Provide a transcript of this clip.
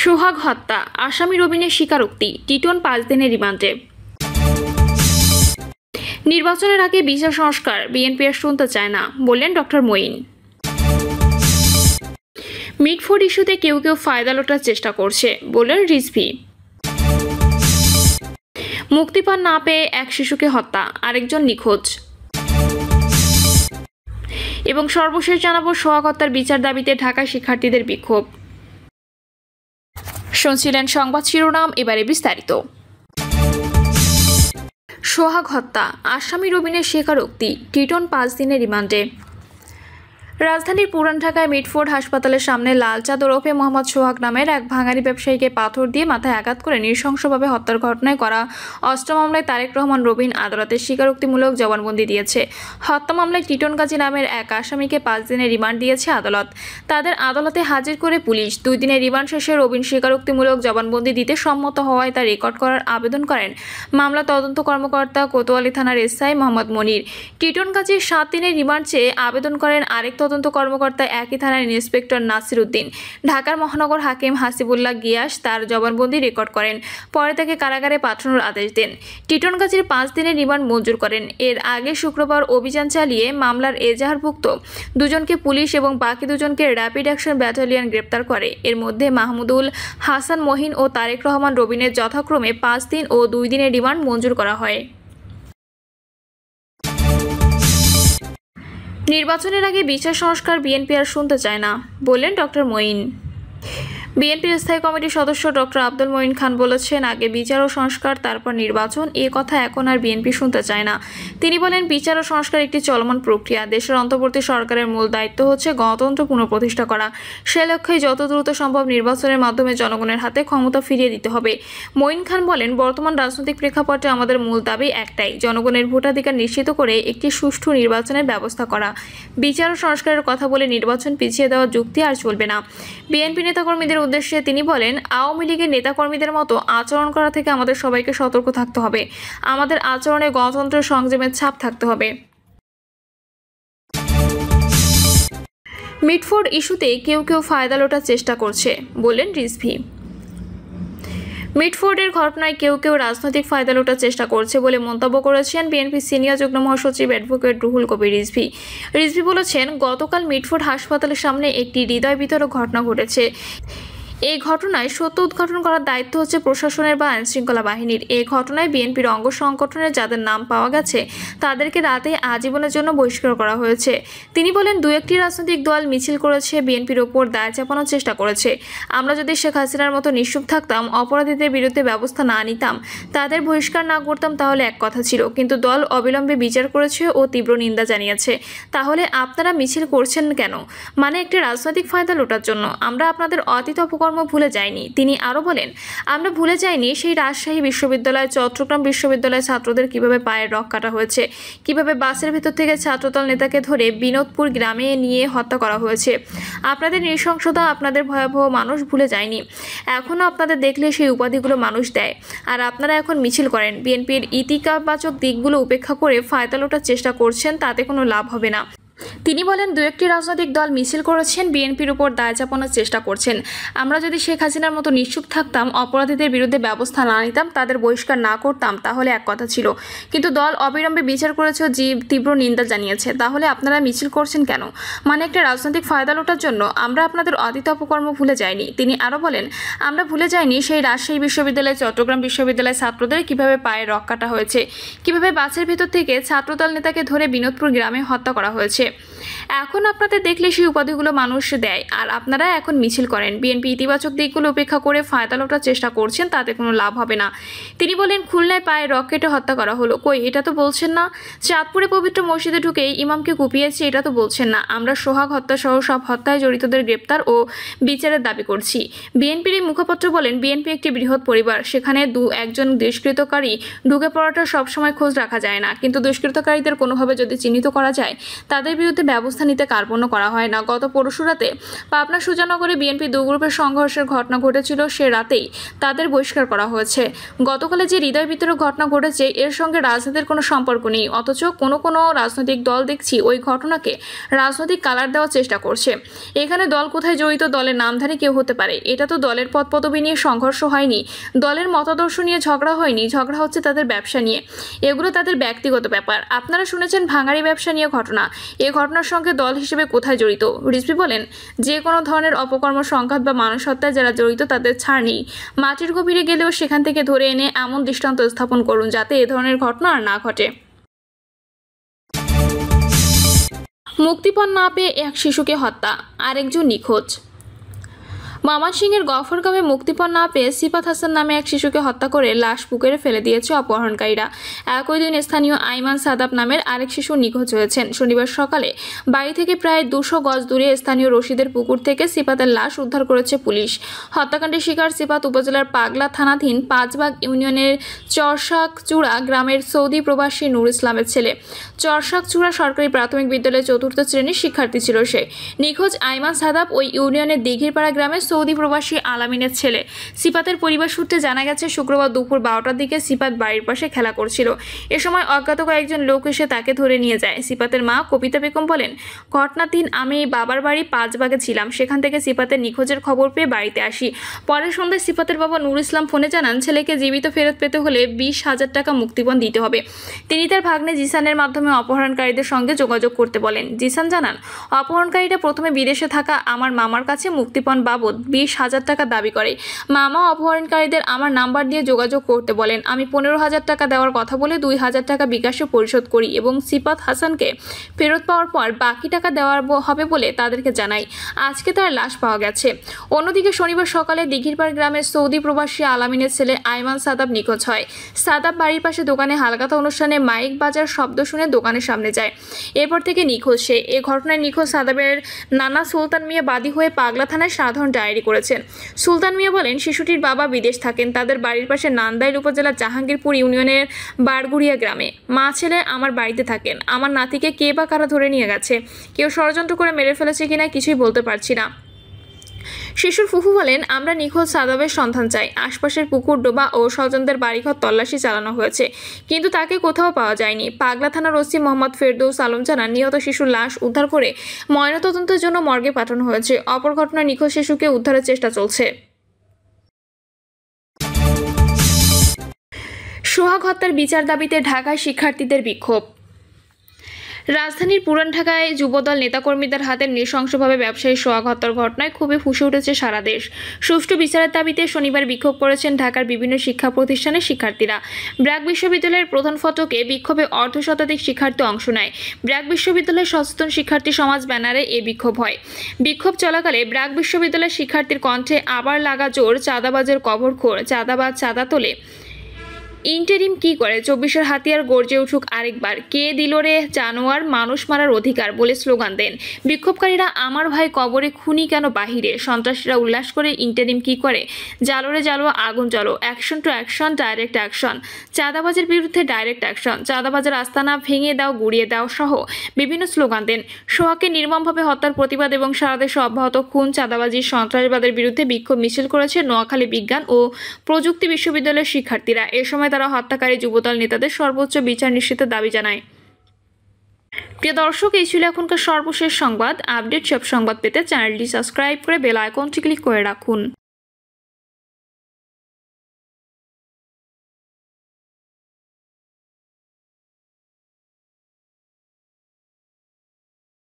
সোহাগ হত্যা আসামি রবিনের স্বীকারোক্তি, টিটন 5 দিনের রিমান্ডে। নির্বাচনের আগে বিচার সংস্কার বিএনপি আর শুনতে চায় না, বললেন ডক্টর মঈন। মিটফোর্ড ইস্যুতে কেউ কেউ ফায়দা লোটার চেষ্টা করছে, বললেন রিজভী। মুক্তি পান না পেয়ে এক শিশুকে হত্যা, আরেকজন নিখোঁজ। এবং সর্বশেষ জানাবো সোহাগ হত্যার বিচার দাবিতে ঢাকায় শিক্ষার্থীদের বিক্ষোভ। শুনছিলেন সংবাদ শিরোনাম, এবারে বিস্তারিত। সোহাগ হত্যা আসামি রবিনের স্বীকারোক্তি, টিটন 5 দিনের রিমান্ডে। রাজধানীর পুরান ঢাকায় মিটফোর্ড হাসপাতালের সামনে লাল চাঁদ ওরফে মোহাম্মদ সোহাগ নামের এক ভাঙারি ব্যবসায়ীকে পাথর দিয়ে মাথায় আঘাত করে নৃশংসভাবে হত্যার ঘটনায় করা অষ্টম মামলায় তারেক রহমান রবিন আদালতে স্বীকারোক্তিমূলক জবানবন্দি দিয়েছে। হত্যা মামলায় টিটন গাজী নামের এক আসামিকে 5 দিনের রিমান্ড দিয়েছে আদালত। তাদের আদালতে হাজির করে পুলিশ 2 দিনের রিমান্ড শেষে রবিন স্বীকারোক্তিমূলক জবানবন্দি দিতে সম্মত হওয়ায় তা রেকর্ড করার আবেদন করেন মামলা তদন্ত কর্মকর্তা কোতোয়ালি থানার এসআই মোহাম্মদ মনির। টিটন গাজীর 7 দিনের রিমান্ড চেয়ে আবেদন করেন আরেক তদন্ত কর্মকর্তা একই থানার ইন্সপেক্টর নাসির উদ্দিন। ঢাকার মহানগর হাকিম হাসিবুল্লাহ গিয়াস তার জবানবন্দি রেকর্ড করেন, পরে তাকে কারাগারে পাঠানোর আদেশ দেন। টিটন গাজীর 5 দিনের রিমান্ড মঞ্জুর করেন। এর আগে শুক্রবার অভিযান চালিয়ে মামলার এজাহারভুক্ত 2 জনকে পুলিশ এবং বাকি 2 জনকে র্যাপিড অ্যাকশন ব্যাটালিয়ন গ্রেপ্তার করে। এর মধ্যে মাহমুদুল হাসান মহিন ও তারেক রহমান রবিনের যথাক্রমে 5 দিন ও 2 দিনের রিমান্ড মঞ্জুর করা হয়। নির্বাচনের আগে বিচার সংস্কার বিএনপি আর শুনতে চায় না, বললেন ডক্টর মঈন। বিএনপির স্থায়ী কমিটির সদস্য ডক্টর আব্দুল মঈন খান বলেছেন, আগে বিচার ও সংস্কার তারপর নির্বাচন, এ কথা এখন আর বিএনপি শুনতে চায় না। তিনি বলেন, বিচার ও সংস্কার একটি চলমান প্রক্রিয়া। দেশের অন্তর্বর্তী সরকারের মূল দায়িত্ব হচ্ছে গণতন্ত্র পুনঃপ্রতিষ্ঠা করা। সে লক্ষ্যে যত দ্রুত সম্ভব নির্বাচনের মাধ্যমে জনগণের হাতে ক্ষমতা ফিরিয়ে দিতে হবে। মঈন খান বলেন, বর্তমান রাজনৈতিক প্রেক্ষাপটে আমাদের মূল দাবি একটাই, জনগণের ভোটাধিকার নিশ্চিত করে একটি সুষ্ঠু নির্বাচনের ব্যবস্থা করা। বিচার ও সংস্কারের কথা বলে নির্বাচন পিছিয়ে দেওয়ার যুক্তি আর চলবে না। বিএনপি নেতাকর্মীদের উদ্দেশ্যে তিনি বলেন, আওয়ামী লীগের নেতাকর্মীদের মতো আচরণ করা থেকে আমাদের সবাইকে সতর্ক থাকতে হবে। আমাদের আচরণে গণতন্ত্রের সংযমের ছাপ থাকতে হবে। মিটফোর্ড ইস্যুতে কেউ কেউ ফায়দা লোটার চেষ্টা করছে, বললেন রিজভী। মিটফোর্ডের ঘটনায় কেউ কেউ রাজনৈতিক ফায়দা লোটার চেষ্টা করছে বলে মন্তব্য করেছেন বিএনপি সিনিয়র যুগ্ম মহাসচিব অ্যাডভোকেট রুহুল কবির রিজভী। রিজভী বলেছেন, গতকাল মিটফোর্ড হাসপাতালের সামনে একটি হৃদয় বিতরক ঘটনা ঘটেছে। এই ঘটনায় সত্য উদ্ঘাটন করার দায়িত্ব হচ্ছে প্রশাসনের বা আইনশৃঙ্খলা বাহিনীর। এই ঘটনায় বিএনপির অঙ্গ সংগঠনের যাদের নাম পাওয়া গেছে তাদেরকে রাতে আজীবনের জন্য বহিষ্কার করা হয়েছে। তিনি বলেন, 2-1টি রাজনৈতিক দল মিছিল করেছে, বিএনপির ওপর দায় চাপানোর চেষ্টা করেছে। আমরা যদি শেখ হাসিনার মতো নিশ্চুপ থাকতাম, অপরাধীদের বিরুদ্ধে ব্যবস্থা না নিতাম, তাদের বহিষ্কার না করতাম, তাহলে এক কথা ছিল। কিন্তু দল অবিলম্বে বিচার করেছে ও তীব্র নিন্দা জানিয়েছে। তাহলে আপনারা মিছিল করছেন কেন? মানে একটি রাজনৈতিক ফায়দা লোটার জন্য। আমরা আপনাদের অতীত অপকর্ম ভুলে যায়নি। তিনি আরও বলেন, আমরা ভুলে যাইনি সেই রাজশাহী বিশ্ববিদ্যালয়, চট্টগ্রাম বিশ্ববিদ্যালয়ের ছাত্রদের কিভাবে পায়ের রক কাটা হয়েছে, কিভাবে বাসের ভেতর থেকে ছাত্রদল নেতাকে ধরে বিনোদপুর গ্রামে নিয়ে হত্যা করা হয়েছে। আপনাদের নৃশংসতা, আপনাদের ভয়াবহ মানুষ ভুলে যায়নি। এখনও আপনাদের দেখলে সেই উপাধিগুলো মানুষ দেয়, আর আপনারা এখন মিছিল করেন। বিএনপির ইতিবাচক দিকগুলো উপেক্ষা করে ফায়দা লোটার চেষ্টা করছেন, তাতে কোনো লাভ হবে না। তিনি বলেন, 2-1টি রাজনৈতিক দল মিছিল করেছেন, বিএনপির উপর দায় চাপানোর চেষ্টা করছেন। আমরা যদি শেখ হাসিনার মতো নিশ্চুপ থাকতাম, অপরাধীদের বিরুদ্ধে ব্যবস্থা না নিতাম, তাদের বহিষ্কার না করতাম, তাহলে এক কথা ছিল। কিন্তু দল অবিলম্বে বিচার করেছে, তীব্র নিন্দা জানিয়েছে। তাহলে আপনারা মিছিল করছেন কেন? মানে একটা রাজনৈতিক ফায়দা লোটার জন্য। আমরা আপনাদের অতীত অপকর্ম ভুলে যাইনি। তিনি আরও বলেন, আমরা ভুলে যাইনি সেই রাজশাহী বিশ্ববিদ্যালয়, চট্টগ্রাম বিশ্ববিদ্যালয়ের ছাত্রদের কিভাবে পায়ের রক কাটা হয়েছে, কিভাবে বাসের ভেতর থেকে ছাত্রদল নেতাকে ধরে বিনোদপুর গ্রামে হত্যা করা হয়েছে। এখন আপনাদের দেখলে সেই উপাধিগুলো মানুষ দেয়, আর আপনারা এখন মিছিল করেন। বিএনপি ইতিবাচক দিকগুলো উপেক্ষা করে ফায়দা লোটার চেষ্টা করছেন, তাতে কোনো লাভ হবে না। তিনি বলেন, খুলনায় পায়ে রকেটে হত্যা করা হলো, কই এটা তো বলছেন না। চাঁদপুরে পবিত্র মসজিদে ঢুকেই ইমামকে কুপিয়েছে, এটা তো বলছেন না। আমরা সোহাগ হত্যা সহ সব হত্যায় জড়িতদের গ্রেপ্তার ও বিচারের দাবি করছি। বিএনপির এই মুখপাত্র বলেন, বিএনপি একটি বৃহৎ পরিবার, সেখানে 2-1জন দুষ্কৃতকারী ঢুকে পড়াটা সবসময় খোঁজ রাখা যায় না, কিন্তু দুষ্কৃতকারীদের কোনোভাবে যদি চিহ্নিত করা যায়, তাদের বিরুদ্ধে ব্যবস্থা নিতে কার্পণ্য করা হয় না। গত পরশুরাতে পাবনা সুজানগরে বিএনপি দু গ্রুপের সংঘর্ষের ঘটনা ঘটেছিল, সে রাতেই তাদের বহিষ্কার করা হয়েছে। গতকালে যে হৃদয় বিতরক ঘটনা ঘটেছে এর সঙ্গে রাজনীতির কোনো সম্পর্ক নেই, অথচ কোনো রাজনৈতিক দল দেখছি ওই ঘটনাকে রাজনৈতিক কালার দেওয়ার চেষ্টা করছে। এখানে দল কোথায় জড়িত, দলের নামধারী কেউ হতে পারে। এটা তো দলের পদ পদবি নিয়ে সংঘর্ষ হয়নি, দলের মতাদর্শ নিয়ে ঝগড়া হয়নি, ঝগড়া হচ্ছে তাদের ব্যবসা নিয়ে। এগুলো তাদের ব্যক্তিগত ব্যাপার। আপনারা শুনেছেন ভাঙাড়ি ব্যবসা নিয়ে ঘটনা, এই ঘটনার সঙ্গে দল হিসেবে কোথায় জড়িত? রিজভী বলেন, যে কোনো ধরনের অপকর্ম, সংঘাত বা মানুষ হত্যায় যারা জড়িত তাদের ছাড় নেই। মাটির গভীরে গেলেও সেখান থেকে ধরে এনে এমন দৃষ্টান্ত স্থাপন করুন যাতে এ ধরনের ঘটনা আর না ঘটে। মুক্তিপণ না পেয়ে এক শিশুকে হত্যা, আরেকজন নিখোঁজ। ময়মনসিংহের গফরগাঁওয়ে মুক্তিপণ না পেয়ে সিফাত হাসান নামে এক শিশুকে হত্যা করে লাশ পুকুরে ফেলে দিয়েছে অপহরণকারীরা। একই দিন স্থানীয় আইমান সাদাব নামের আরেক শিশু নিখোঁজ হয়েছেন। শনিবার সকালে বাড়ি থেকে প্রায় 200 গজ দূরে স্থানীয় রশিদের পুকুর থেকে সিফাতের লাশ উদ্ধার করেছে পুলিশ। হত্যাকাণ্ডের শিকার সিফাত উপজেলার পাগলা থানাধীন 5 বাগ ইউনিয়নের চরশাকচূড়া গ্রামের সৌদি প্রবাসী নূর ইসলামের ছেলে। চরশাকচূড়া সরকারি প্রাথমিক বিদ্যালয়ের 4র্থ শ্রেণীর শিক্ষার্থী ছিল সে। নিখোঁজ আইমান সাদাব ওই ইউনিয়নের দিঘিরপাড়া গ্রামের সৌদি প্রবাসী আলামিনের ছেলে। সিফাতের পরিবার সূত্রে জানা গেছে, শুক্রবার দুপুর 12টার দিকে সিফাত বাড়ির পাশে খেলা করছিল। এ সময় অজ্ঞাত কয়েকজন লোক এসে তাকে ধরে নিয়ে যায়। সিফাতের মা কবিতা বেগম বলেন, ঘটনার দিন আমি বাবার বাড়ি 5 বাগে ছিলাম। সেখান থেকে সিফাতের নিখোঁজের খবর পেয়ে বাড়িতে আসি। পরের সন্ধ্যায় সিফাতের বাবা নূর ইসলাম ফোনে জানান, ছেলেকে জীবিত ফেরত পেতে হলে 20,000 টাকা মুক্তিপণ দিতে হবে। তিনি তার ভাগ্নে জিসানের মাধ্যমে অপহরণকারীদের সঙ্গে যোগাযোগ করতে বলেন। জিসান জানান, অপহরণকারীরা প্রথমে বিদেশে থাকা আমার মামার কাছে মুক্তিপণ বাবদ 20,000 টাকা দাবি করে। মামা অপহরণকারীদের আমার নাম্বার দিয়ে যোগাযোগ করতে বলেন। আমি 15,000 টাকা দেওয়ার কথা বলে 2,000 টাকা বিকাশে পরিশোধ করি এবং সিফাত হাসানকে ফেরত পাওয়ার পর বাকি টাকা দেওয়ার হবে বলে তাদেরকে জানাই। আজকে তার লাশ পাওয়া গেছে। অন্যদিকে শনিবার সকালে দিঘিরপাড় গ্রামের সৌদি প্রবাসী আলামিনের ছেলে আইমান সাদাব নিখোঁজ হয়। সাদাব বাড়ির পাশে দোকানে হালখাতা অনুষ্ঠানে মাইক বাজার শব্দ শুনে দোকানের সামনে যায়। এরপর থেকে নিখোঁজ সে। এ ঘটনায় নিখোঁজ সাদাবের নানা সুলতান মিয়া বাদী হয়ে পাগলা থানায় সাধারণ ডায়েরি করেছেন। সুলতান মিয়া বলেন, শিশুটির বাবা বিদেশ থাকেন। তাদের বাড়ির পাশে নান্দাইল উপজেলার জাহাঙ্গীরপুর ইউনিয়নের বারগুড়িয়া গ্রামে। মা ছেলে আমার বাড়িতে থাকেন। আমার নাতিকে কে বা কারা ধরে নিয়ে গেছে, কেউ ষড়যন্ত্র করে মেরে ফেলেছে কিনা কিছুই বলতে পারছি না। শিশুর ফুফু বলেন, আমরা নিখোঁজ সাদাবের সন্ধান চাই। আশপাশের পুকুর, ডোবা ও স্বজনদের বাড়িঘর তল্লাশি চালানো হয়েছে, কিন্তু তাকে কোথাও পাওয়া যায়নি। পাগলা থানার ওসি মোহাম্মদ ফেরদৌস আলম জানান, নিহত শিশুর লাশ উদ্ধার করে ময়নাতদন্তের জন্য মর্গে পাঠানো হয়েছে। অপর ঘটনায় নিখোঁজ শিশুকে উদ্ধারের চেষ্টা চলছে। সোহাগ হত্যার বিচার দাবিতে ঢাকায় শিক্ষার্থীদের বিক্ষোভ। রাজধানীর পুরান ঢাকায় যুবদল নেতাকর্মীদের হাতে নৃশংসভাবে ব্যবসায়ী সোহাগ হত্যার ঘটনায় ক্ষোভে ফুঁসে উঠেছে সারা দেশ। সুষ্ঠু বিচারের দাবিতে শনিবার বিক্ষোভ করেছেন ঢাকার বিভিন্ন শিক্ষা প্রতিষ্ঠানের শিক্ষার্থীরা। ব্র্যাক বিশ্ববিদ্যালয়ের প্রধান ফটকে বিক্ষোভে অর্ধশতাধিক শিক্ষার্থী অংশ নেয়। ব্র্যাক বিশ্ববিদ্যালয়ের সচেতন শিক্ষার্থী সমাজ ব্যানারে এ বিক্ষোভ হয়। বিক্ষোভ চলাকালে ব্র্যাক বিশ্ববিদ্যালয়ের শিক্ষার্থীর কণ্ঠে আবার লাগা জোর, চাঁদাবাজের কবরখোর, চাঁদাবাজ চাঁদা তোলে, ইন্টারিম কি করে, 24-এর হাতিয়ার গর্জে উঠুক আরেকবার, কে দিল রে জানোয়ার মানুষ মারার অধিকার বলে স্লোগান দেন বিক্ষোভকারীরা। আমার ভাই কবরে, খুনি কেন বাহিরে। সন্ত্রাসীরা উল্লাস করে, ইন্টারিম কি করে, জালো রে জালো, আগুন জ্বলো, action to action, direct action, চাঁদাবাজের বিরুদ্ধে ডাইরেক্ট অ্যাকশন, চাঁদাবাজের আস্তানা ভেঙে দাও, গুড়িয়ে দাও সহ বিভিন্ন স্লোগান দেন। সোহাগকে নির্মমভাবে হত্যার প্রতিবাদ এবং সারা দেশে অব্যাহত খুন, চাঁদাবাজি, সন্ত্রাসবাদের বিরুদ্ধে বিক্ষোভ মিছিল করেছে নোয়াখালী বিজ্ঞান ও প্রযুক্তি বিশ্ববিদ্যালয়ের শিক্ষার্থীরা। এ সময় তারা হত্যাকারী যুবদল নেতাদের সর্বোচ্চ বিচার নিশ্চিতের দাবি জানায়। প্রিয় দর্শক, এই ছিল এখনকার সর্বশেষ সংবাদ। আপডেট সব সংবাদ পেতে চ্যানেলটি সাবস্ক্রাইব করে বেল আইকনটি ক্লিক করে রাখুন।